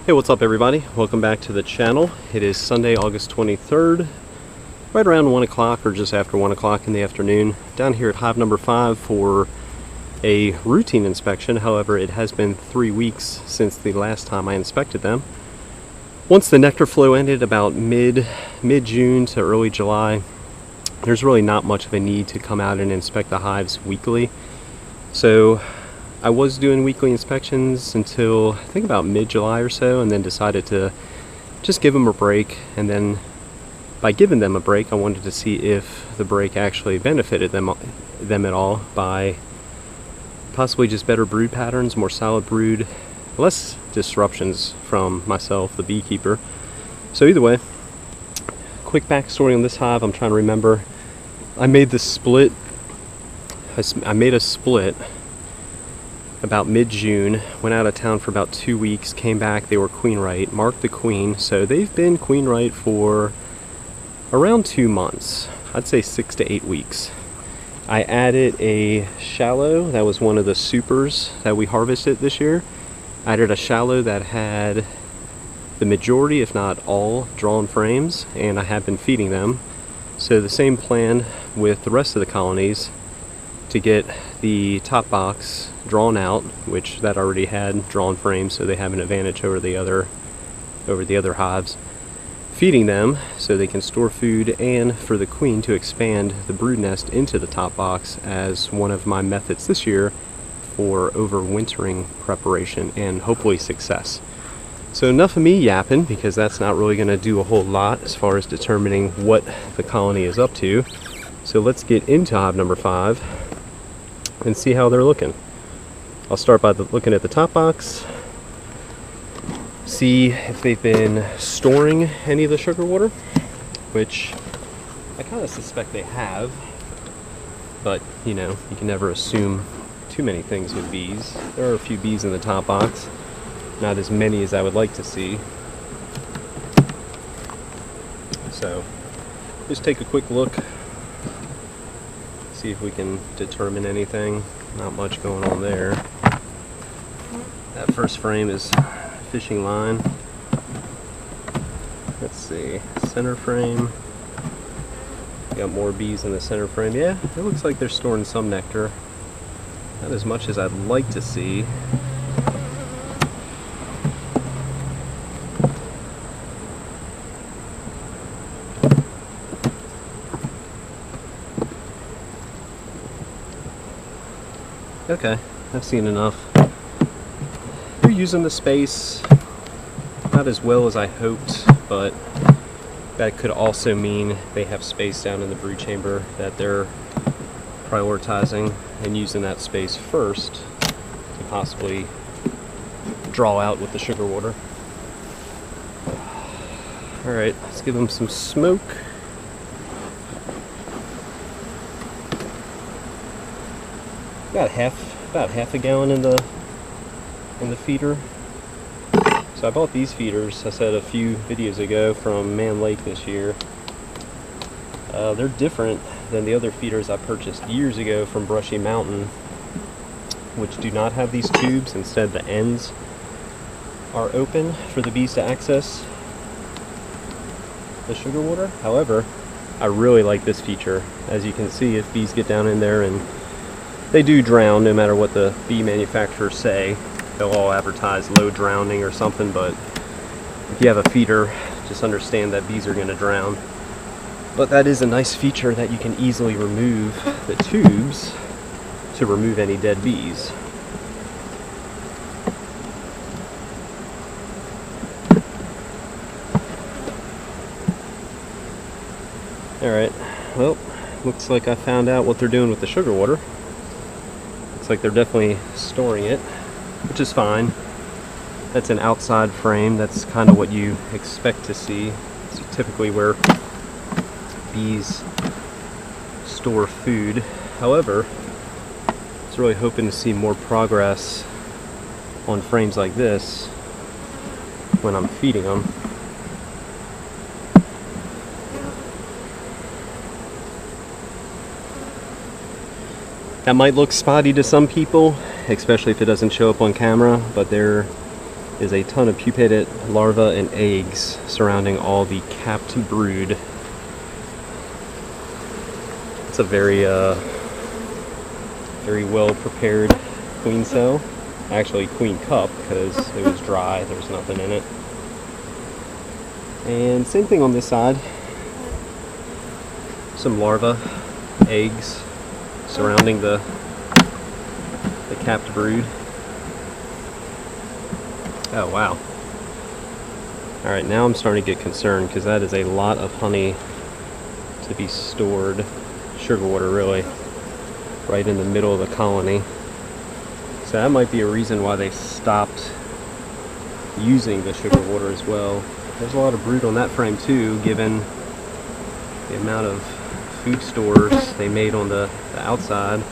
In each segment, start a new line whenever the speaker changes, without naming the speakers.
Hey, what's up everybody? Welcome back to the channel. It is Sunday, August 23rd, right around 1 o'clock or just after 1 o'clock in the afternoon, down here at hive number 5 for a routine inspection. However, it has been 3 weeks since the last time I inspected them. Once the nectar flow ended about mid-June to early July, there's really not much of a need to come out and inspect the hives weekly. So I was doing weekly inspections until I think about mid-July or so, and then decided to just give them a break. And then by giving them a break, I wanted to see if the break actually benefited them at all by possibly just better brood patterns, more solid brood, less disruptions from myself, the beekeeper. So either way, quick backstory on this hive. I'm trying to remember. I made the split. I made a split about mid-June, went out of town for about 2 weeks, came back, they were queen right, marked the queen. So they've been queen right for around 2 months. I'd say 6 to 8 weeks. I added a shallow, that was one of the supers that we harvested this year. I added a shallow that had the majority, if not all, drawn frames, and I have been feeding them. So the same plan with the rest of the colonies, to get the top box drawn out, which that already had drawn frames, so they have an advantage over the other hives. Feeding them so they can store food, and for the queen to expand the brood nest into the top box as one of my methods this year for overwintering preparation and hopefully success. So enough of me yapping, because that's not really going to do a whole lot as far as determining what the colony is up to. So let's get into hive number 5 and see how they're looking. I'll start by looking at the top box, see if they've been storing any of the sugar water, which I kind of suspect they have, but you know, you can never assume too many things with bees. There are a few bees in the top box, not as many as I would like to see. So just take a quick look, see if we can determine anything. Not much going on there. That first frame is fishing line. Let's see, center frame. Got more bees in the center frame. Yeah, it looks like they're storing some nectar. Not as much as I'd like to see. Okay, I've seen enough. They're using the space not as well as I hoped, but that could also mean they have space down in the brood chamber that they're prioritizing and using that space first to possibly draw out with the sugar water. Alright, let's give them some smoke. About half a gallon in the feeder. So I bought these feeders, I said a few videos ago, from Man Lake this year. They're different than the other feeders I purchased years ago from Brushy Mountain, which do not have these tubes. Instead, the ends are open for the bees to access the sugar water. However, I really like this feature. As you can see, if bees get down in there, and they do drown no matter what the bee manufacturers say. They'll all advertise low drowning or something, but if you have a feeder, just understand that bees are going to drown. But that is a nice feature, that you can easily remove the tubes to remove any dead bees. Alright, well, looks like I found out what they're doing with the sugar water. Looks like they're definitely storing it, which is fine. That's an outside frame. That's kind of what you expect to see. It's typically where bees store food. However, I was really hoping to see more progress on frames like this when I'm feeding them. That might look spotty to some people, especially if it doesn't show up on camera, but they're is a ton of pupated larvae and eggs surrounding all the capped brood. It's a very well prepared queen cell. Actually queen cup, because it was dry, there's nothing in it. And same thing on this side. Some larvae, eggs surrounding the capped brood. Oh wow. Alright, now I'm starting to get concerned because that is a lot of honey to be stored, sugar water really, right in the middle of the colony. So that might be a reason why they stopped using the sugar water as well. There's a lot of brood on that frame too, given the amount of food stores they made on the outside.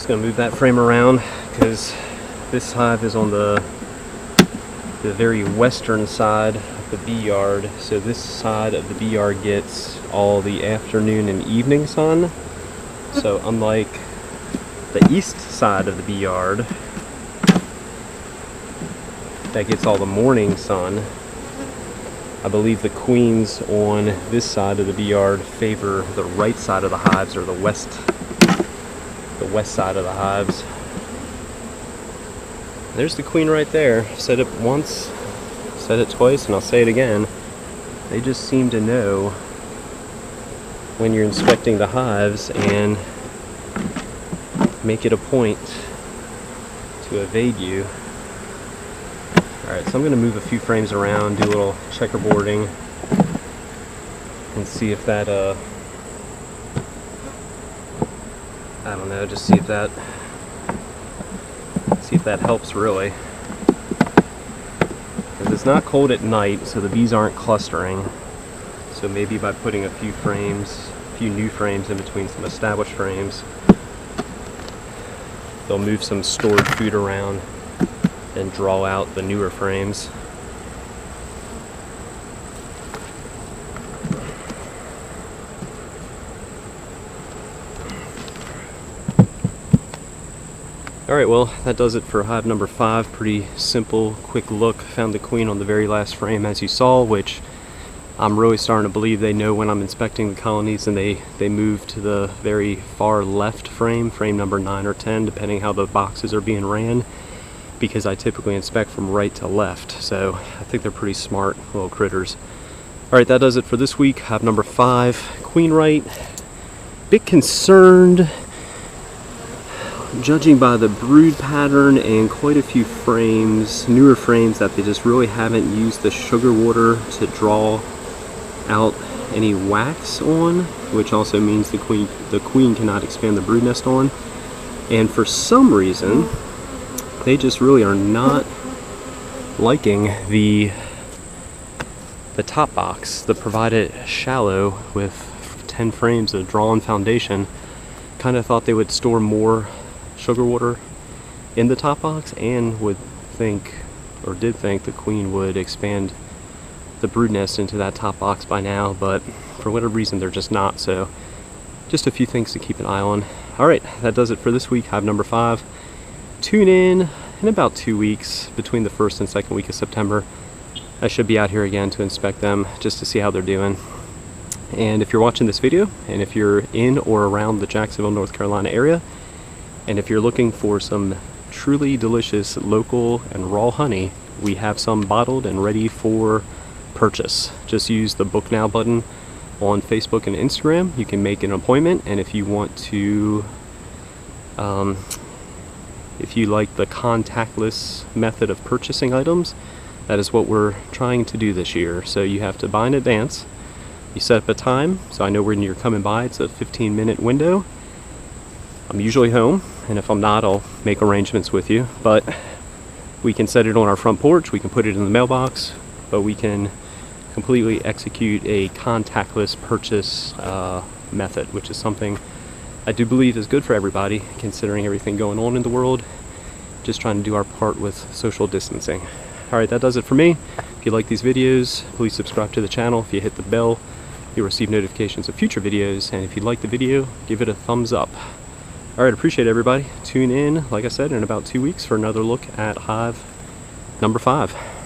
Going to move that frame around because this hive is on the very western side of the bee yard, so this side of the bee yard gets all the afternoon and evening sun. So unlike the east side of the bee yard that gets all the morning sun, I believe the queens on this side of the bee yard favor the right side of the hives, or the west side of the hives. There's the queen right there. Said it once, said it twice, and I'll say it again. They just seem to know when you're inspecting the hives and make it a point to evade you. Alright, so I'm going to move a few frames around, do a little checkerboarding, and see if that I don't know, just see if that helps really. Because it's not cold at night, so the bees aren't clustering. So maybe by putting a few new frames in between some established frames, they'll move some stored food around and draw out the newer frames. Alright, well, that does it for hive number 5. Pretty simple, quick look. Found the queen on the very last frame, as you saw, which I'm really starting to believe they know when I'm inspecting the colonies, and they move to the very far left frame number 9 or 10, depending how the boxes are being ran, because I typically inspect from right to left. So I think they're pretty smart little critters. Alright, that does it for this week. Hive number 5, queen right. Bit concerned, judging by the brood pattern and quite a few frames, newer frames, that they just really haven't used the sugar water to draw out any wax on, which also means the queen cannot expand the brood nest on. And for some reason, they just really are not liking the top box, the provided shallow with 10 frames of drawn foundation. Kind of thought they would store more sugar water in the top box, and would think, or did think, the queen would expand the brood nest into that top box by now, but for whatever reason they're just not. So just a few things to keep an eye on. Alright, that does it for this week, hive number 5. Tune in about 2 weeks, between the 1st and 2nd week of September. I should be out here again to inspect them, just to see how they're doing. And if you're watching this video, and if you're in or around the Jacksonville, North Carolina area, and if you're looking for some truly delicious local and raw honey, we have some bottled and ready for purchase. Just use the Book Now button on Facebook and Instagram. You can make an appointment, and if you want to, if you like the contactless method of purchasing items, that is what we're trying to do this year. So you have to buy in advance. You set up a time, so I know when you're coming by. It's a 15-minute window. I'm usually home, and if I'm not, I'll make arrangements with you. But we can set it on our front porch, we can put it in the mailbox, but we can completely execute a contactless purchase method, which is something I do believe is good for everybody, considering everything going on in the world. just trying to do our part with social distancing. Alright, that does it for me. If you like these videos, please subscribe to the channel. If you hit the bell, you'll receive notifications of future videos, and if you like the video, give it a thumbs up. Alright, appreciate it, everybody. Tune in, like I said, in about 2 weeks for another look at Hive number 5.